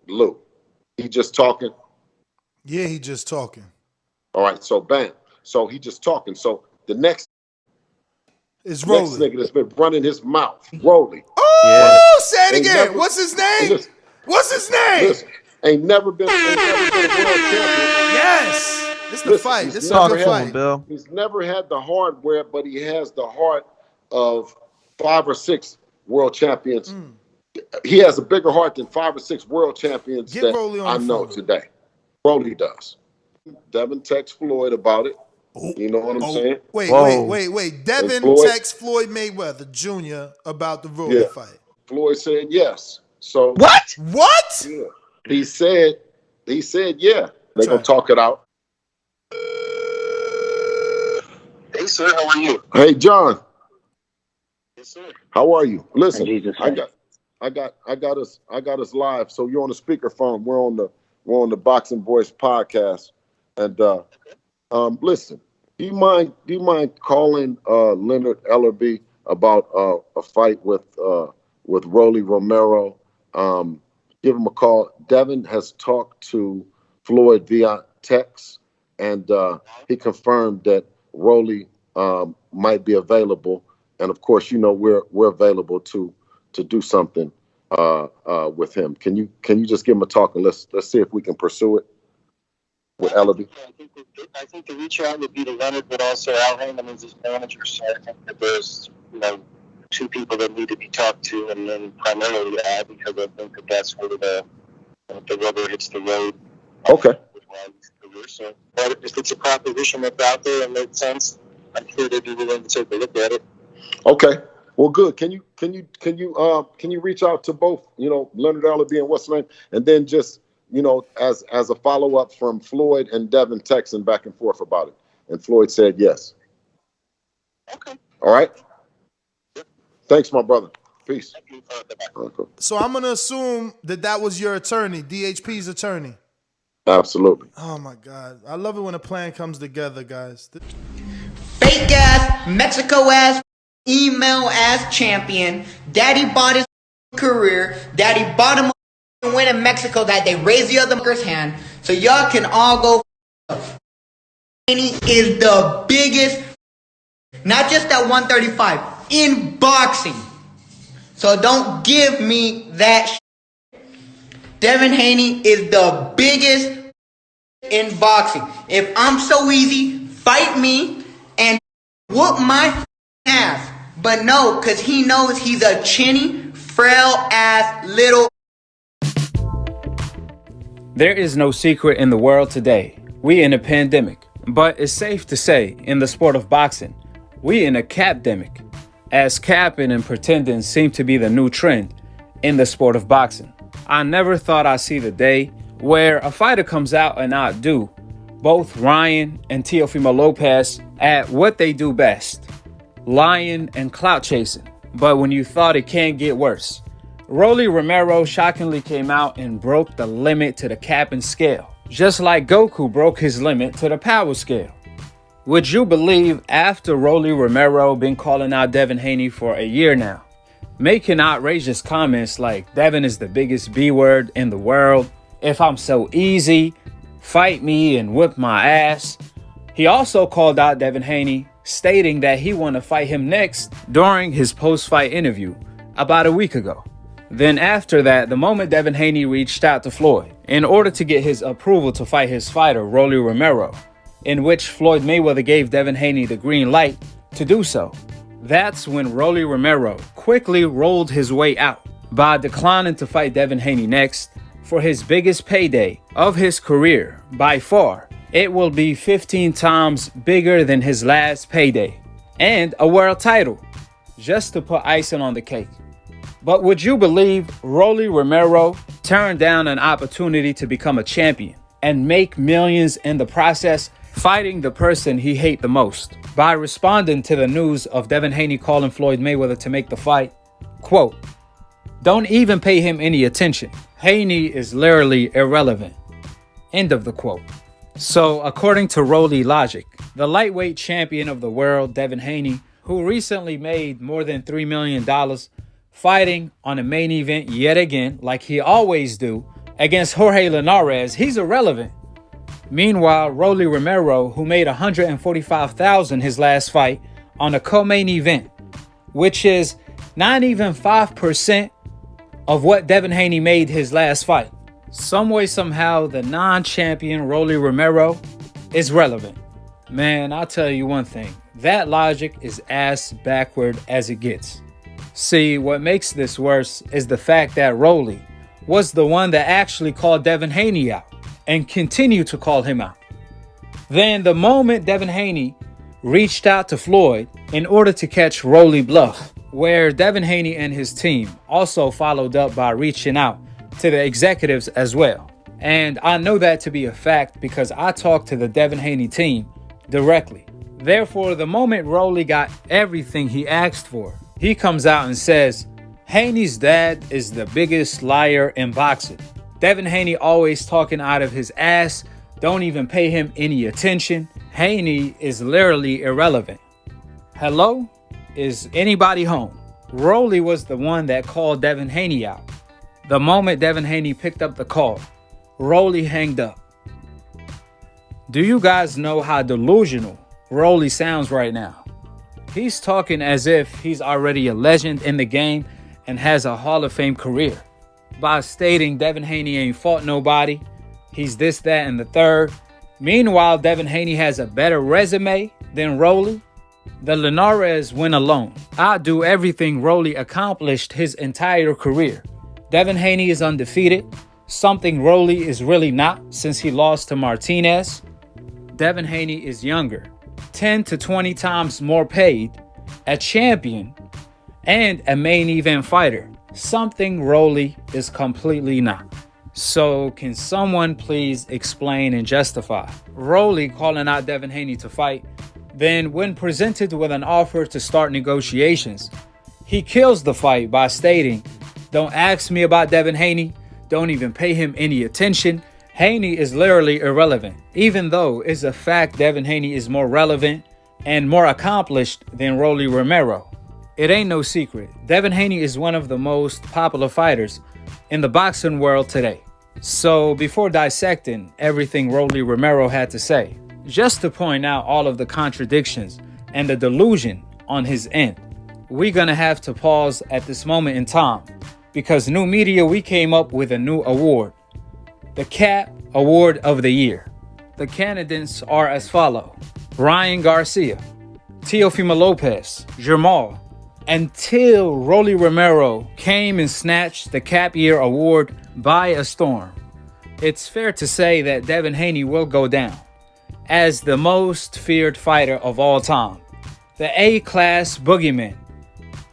Lou, he just talking? Yeah, he just talking. All right, so bam. So he just talking. So the next Rolly. nigga that's been running his mouth, Rolly. Oh, right? say it Ain't again. never, What's his name? Listen, What's his name? listen, ain't never been a world champion. Yes. It's the fight. This is a good fight. Bill. He's never had the hardware, but he has the heart of 5 or 6 world champions. He has a bigger heart than 5 or 6 world champions Get that Rolly on I the know phone. today. Rolly does. Devin texts Floyd about it. Oh, You know what I'm saying? Wait. Devin texts Floyd Mayweather Jr. about the Rolly fight. Floyd said yes. So What? Yeah. He said yeah. They're gonna talk it out. Hey sir, how are you? Hey John. Yes sir. How are you? Listen, Jesus, I got us live. So you're on the speakerphone. We're on the Boxing Voice podcast. And listen, do you mind calling Leonard Ellerbe about a fight with Rolly Romero? Give him a call. Devin has talked to Floyd via text, and he confirmed that Rolly might be available. And of course, you know we're available to do something with him. Can you just give him a talk and let's see if we can pursue it with Ellerbe? I think the reach out would be to Leonard, but also Al Heyman is his manager. So I think that there's 2 people that need to be talked to, and then primarily Al, because I think that that's where the rubber hits the road. Okay. With Riley's career. So, but if it's a proposition that's out there and makes sense, I'm sure they'd be willing to take a look at it. Okay. Well, good. Can you reach out to both, Leonard Ellerbe and what's his name, and then just, as a follow up from Floyd and Devin texting back and forth about it, and Floyd said yes. Okay. All right. Thanks, my brother. Peace. Okay. So I'm gonna assume that was your attorney, DHP's attorney. Absolutely. Oh my God, I love it when a plan comes together, guys. Fake ass, Mexico ass, email ass champion. Daddy bought his career. Daddy bought him a win in Mexico that they raised the other fucker's hand. So y'all can all go. Haney is the biggest, not just at 135, in boxing. So don't give me that shit. Devin Haney is the biggest in boxing. If I'm so easy, fight me and whoop my ass. But no, because he knows he's a chinny, frail ass little. There is no secret in the world today. We in a pandemic. But it's safe to say, in the sport of boxing, we in a capdemic. As capping and pretending seem to be the new trend in the sport of boxing. I never thought I'd see the day where a fighter comes out and outdo both Ryan and Teofimo Lopez at what they do best, lying and clout chasing. But when you thought it can't get worse, Rolly Romero shockingly came out and broke the limit to the capping scale, just like Goku broke his limit to the power scale. Would you believe after Rolly Romero been calling out Devin Haney for a year now, making outrageous comments like Devin is the biggest B word in the world, if I'm so easy, fight me and whip my ass. He also called out Devin Haney, stating that he wanted to fight him next during his post-fight interview about a week ago. Then after that, the moment Devin Haney reached out to Floyd in order to get his approval to fight his fighter, Rolly Romero, in which Floyd Mayweather gave Devin Haney the green light to do so. That's when Rolly Romero quickly rolled his way out by declining to fight Devin Haney next for his biggest payday of his career by far. It will be 15 times bigger than his last payday and a world title, just to put icing on the cake. But would you believe Rolly Romero turned down an opportunity to become a champion and make millions in the process, fighting the person he hates the most, by responding to the news of Devin Haney calling Floyd Mayweather to make the fight? Quote, "Don't even pay him any attention. Haney is literally irrelevant." End of the quote. So according to Rolly logic, the lightweight champion of the world, Devin Haney, who recently made more than $3 million fighting on a main event yet again, like he always do, Against Jorge Linares, he's irrelevant. Meanwhile, Rolly Romero, who made $145,000 his last fight on a co-main event, which is not even 5% of what Devin Haney made his last fight. Some way, somehow, the non-champion Rolly Romero is relevant. Man, I'll tell you one thing. That logic is ass backward as it gets. See, what makes this worse is the fact that Rolly was the one that actually called Devin Haney out and continued to call him out. Then the moment Devin Haney reached out to Floyd in order to catch Rolly bluff, where Devin Haney and his team also followed up by reaching out to the executives as well. And I know that to be a fact because I talked to the Devin Haney team directly. Therefore, the moment Rolly got everything he asked for, he comes out and says, Haney's dad is the biggest liar in boxing. Devin Haney always talking out of his ass, don't even pay him any attention. Haney is literally irrelevant. Hello? Is anybody home? Rolly was the one that called Devin Haney out. The moment Devin Haney picked up the call, Rolly hanged up. Do you guys know how delusional Rolly sounds right now? He's talking as if he's already a legend in the game and has a Hall of Fame career by stating Devin Haney ain't fought nobody. He's this, that, and the third. Meanwhile, Devin Haney has a better resume than Rolly. The Linares win alone. Outdo everything Rolly accomplished his entire career. Devin Haney is undefeated, something Rolly is really not since he lost to Martinez. Devin Haney is younger, 10 to 20 times more paid, a champion, and a main event fighter, something Rolly is completely not. So can someone please explain and justify Rolly calling out Devin Haney to fight? Then when presented with an offer to start negotiations, he kills the fight by stating, don't ask me about Devin Haney, don't even pay him any attention. Haney is literally irrelevant, even though it's a fact Devin Haney is more relevant and more accomplished than Rolly Romero. It ain't no secret, Devin Haney is one of the most popular fighters in the boxing world today. So before dissecting everything Rolly Romero had to say, just to point out all of the contradictions and the delusion on his end, we're gonna have to pause at this moment in time because New Media, we came up with a new award, the CAP Award of the Year. The candidates are as follow: Ryan Garcia, Teofimo Lopez, Jamal, until Rolly Romero came and snatched the CAP Year Award by a storm. It's fair to say that Devin Haney will go down as the most feared fighter of all time, the A-class boogeyman.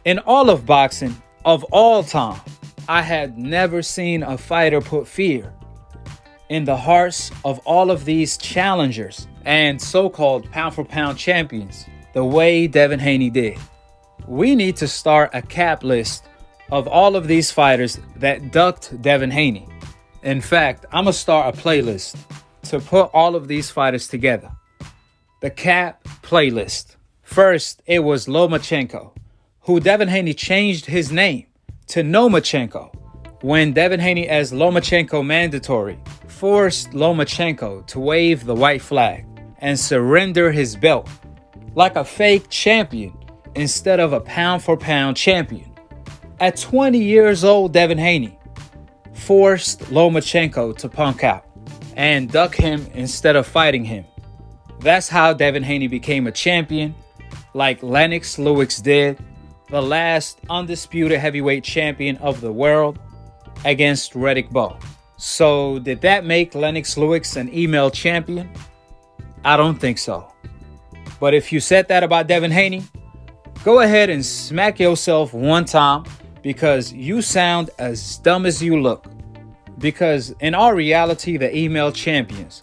In all of boxing, of all time, I had never seen a fighter put fear in the hearts of all of these challengers and so-called pound-for-pound champions the way Devin Haney did. We need to start a cap list of all of these fighters that ducked Devin Haney. In fact, I'm going to start a playlist to put all of these fighters together. The cap playlist. First, it was Lomachenko, who Devin Haney changed his name to Nomachenko when Devin Haney, as Lomachenko mandatory, forced Lomachenko to wave the white flag and surrender his belt like a fake champion instead of a pound-for-pound champion. At 20 years old, Devin Haney forced Lomachenko to punk out and duck him instead of fighting him. That's how Devin Haney became a champion, like Lennox Lewis did, the last undisputed heavyweight champion of the world, against Riddick Bowe. So did that make Lennox Lewis an email champion? I don't think so. But if you said that about Devin Haney, go ahead and smack yourself one time because you sound as dumb as you look. Because in our reality, the email champions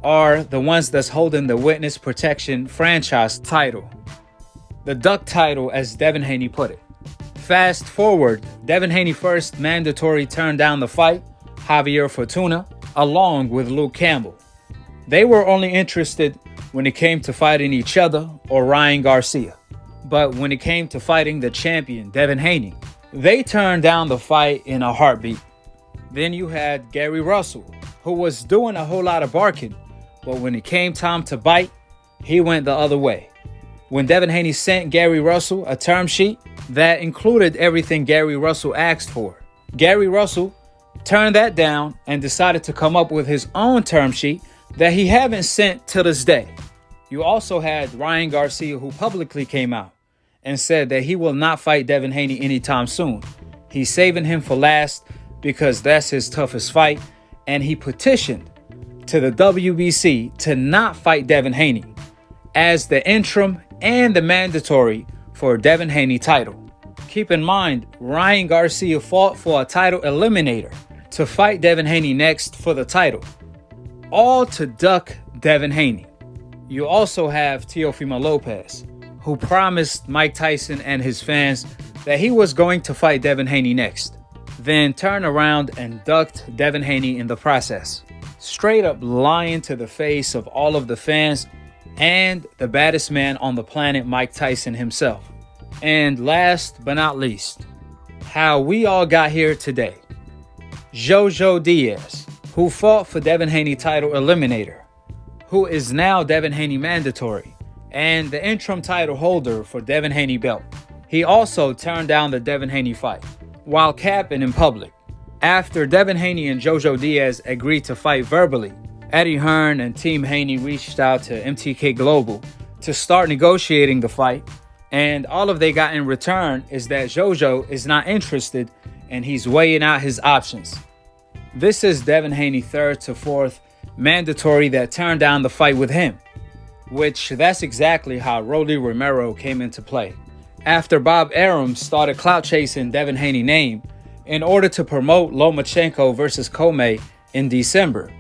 are the ones that's holding the witness protection franchise title. The duck title, as Devin Haney put it. Fast forward, Devin Haney first mandatory turned down the fight, Javier Fortuna, along with Luke Campbell. They were only interested when it came to fighting each other or Ryan Garcia. But when it came to fighting the champion, Devin Haney, they turned down the fight in a heartbeat. Then you had Gary Russell, who was doing a whole lot of barking, but when it came time to bite, he went the other way. When Devin Haney sent Gary Russell a term sheet that included everything Gary Russell asked for, Gary Russell turned that down and decided to come up with his own term sheet that he haven't sent to this day. You also had Ryan Garcia, who publicly came out and said that he will not fight Devin Haney anytime soon. He's saving him for last because that's his toughest fight, and he petitioned to the WBC to not fight Devin Haney as the interim and the mandatory for Devin Haney title. Keep in mind, Ryan Garcia fought for a title eliminator to fight Devin Haney next for the title, all to duck Devin Haney. You also have Teofimo Lopez, who promised Mike Tyson and his fans that he was going to fight Devin Haney next, then turned around and ducked Devin Haney in the process. Straight up lying to the face of all of the fans and the baddest man on the planet, Mike Tyson himself. And last but not least, how we all got here today. Jojo Diaz, who fought for Devin Haney title eliminator, who is now Devin Haney mandatory, and the interim title holder for Devin Haney belt. He also turned down the Devin Haney fight while capping in public. After Devin Haney and Jojo Diaz agreed to fight verbally, Eddie Hearn and Team Haney reached out to MTK Global to start negotiating the fight, and all of they got in return is that Jojo is not interested and he's weighing out his options. This is Devin Haney third to fourth mandatory that turned down the fight with him, which that's exactly how Rolly Romero came into play. After Bob Arum started clout chasing Devin Haney's name in order to promote Lomachenko versus Comey in December,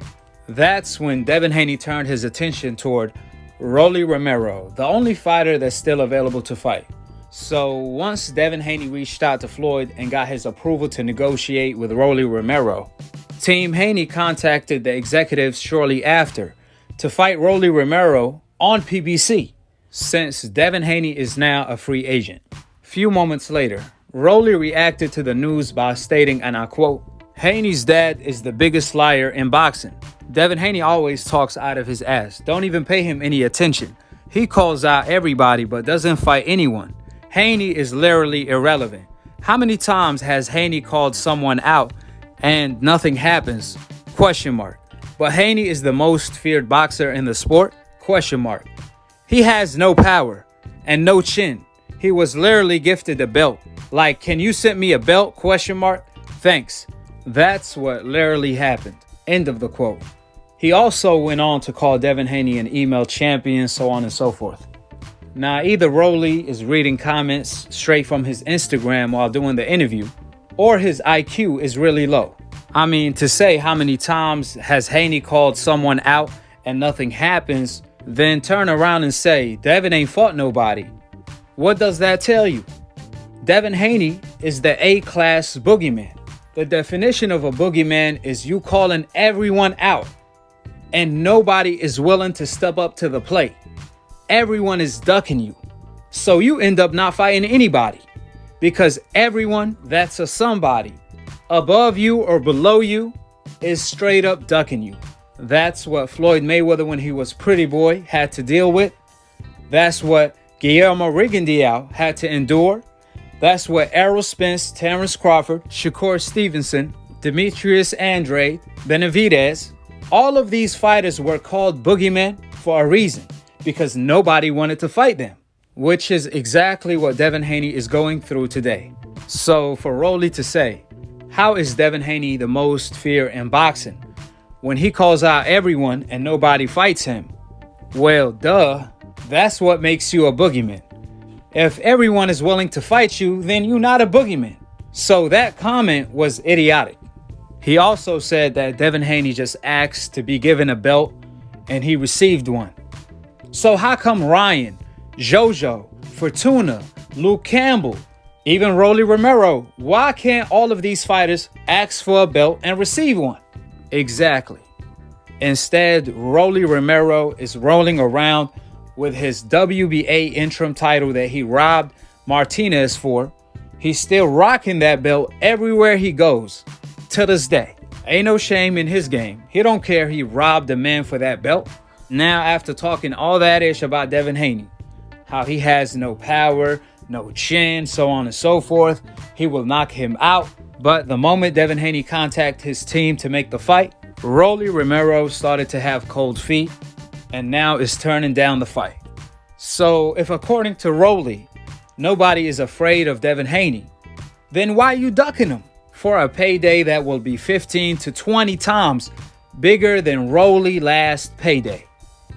that's when Devin Haney turned his attention toward Rolly Romero, the only fighter that's still available to fight. So once Devin Haney reached out to Floyd and got his approval to negotiate with Rolly Romero, Team Haney contacted the executives shortly after to fight Rolly Romero on PBC, since Devin Haney is now a free agent. Few moments later, Rolly reacted to the news by stating, and I quote, "Haney's dad is the biggest liar in boxing. Devin Haney always talks out of his ass. Don't even pay him any attention. He calls out everybody but doesn't fight anyone. Haney is literally irrelevant. How many times has Haney called someone out and nothing happens? Question mark. But Haney is the most feared boxer in the sport? Question mark. He has no power and no chin. He was literally gifted a belt. Like, can you send me a belt? Question mark. Thanks." That's what literally happened. End of the quote. He also went on to call Devin Haney an email champion, so on and so forth. Now, either Rolly is reading comments straight from his Instagram while doing the interview, or his IQ is really low. I mean, to say how many times has Haney called someone out and nothing happens, then turn around and say, Devin ain't fought nobody. What does that tell you? Devin Haney is the A-class boogeyman. The definition of a boogeyman is you calling everyone out and nobody is willing to step up to the plate. Everyone is ducking you. So you end up not fighting anybody because everyone that's a somebody above you or below you is straight up ducking you. That's what Floyd Mayweather, when he was Pretty Boy, had to deal with. That's what Guillermo Rigondeaux had to endure. That's what Errol Spence, Terrence Crawford, Shakur Stevenson, Demetrius Andrade, Benavidez, all of these fighters were called boogeymen for a reason, because nobody wanted to fight them, which is exactly what Devin Haney is going through today. So for Rolly to say, how is Devin Haney the most feared in boxing when he calls out everyone and nobody fights him? Well, duh, that's what makes you a boogeyman. If everyone is willing to fight you, then you're not a boogeyman. So that comment was idiotic. He also said that Devin Haney just asked to be given a belt and he received one. So how come Ryan, Jojo, Fortuna, Luke Campbell, even Rolly Romero, why can't all of these fighters ask for a belt and receive one? Exactly. Instead, Rolly Romero is rolling around with his WBA interim title that he robbed Martinez for. He's still rocking that belt everywhere he goes to this day. Ain't no shame in his game. He don't care he robbed a man for that belt. Now, after talking all that ish about Devin Haney, how he has no power, no chin, so on and so forth, he will knock him out. But the moment Devin Haney contacted his team to make the fight, Rolly Romero started to have cold feet and now is turning down the fight. So if according to Rolly, nobody is afraid of Devin Haney, then why are you ducking him for a payday that will be 15 to 20 times bigger than Rolly's last payday?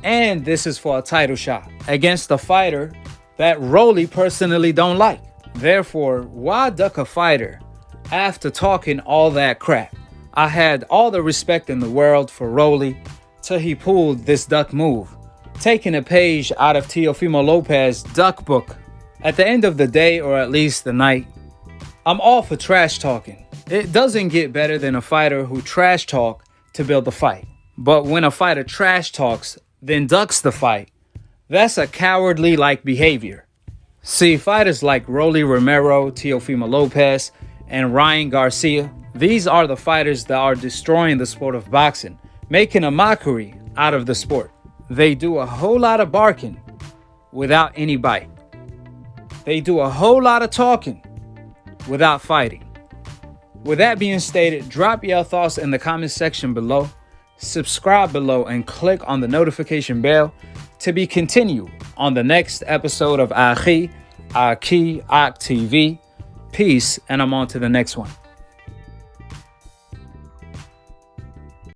And this is for a title shot against a fighter that Rolly personally don't like. Therefore, why duck a fighter after talking all that crap? I had all the respect in the world for Rolly till he pulled this duck move, taking a page out of Teofimo Lopez's duck book. At the end of the day, or at least the night, I'm all for trash talking. It doesn't get better than a fighter who trash talk to build the fight. But when a fighter trash talks, then ducks the fight, that's a cowardly-like behavior. See, fighters like Rolly Romero, Teofimo Lopez, and Ryan Garcia, these are the fighters that are destroying the sport of boxing, making a mockery out of the sport. They do a whole lot of barking without any bite. They do a whole lot of talking without fighting. With that being stated, drop your thoughts in the comment section below. Subscribe below and click on the notification bell to be continued on the next episode of Akhi TV. Peace, and I'm on to the next one.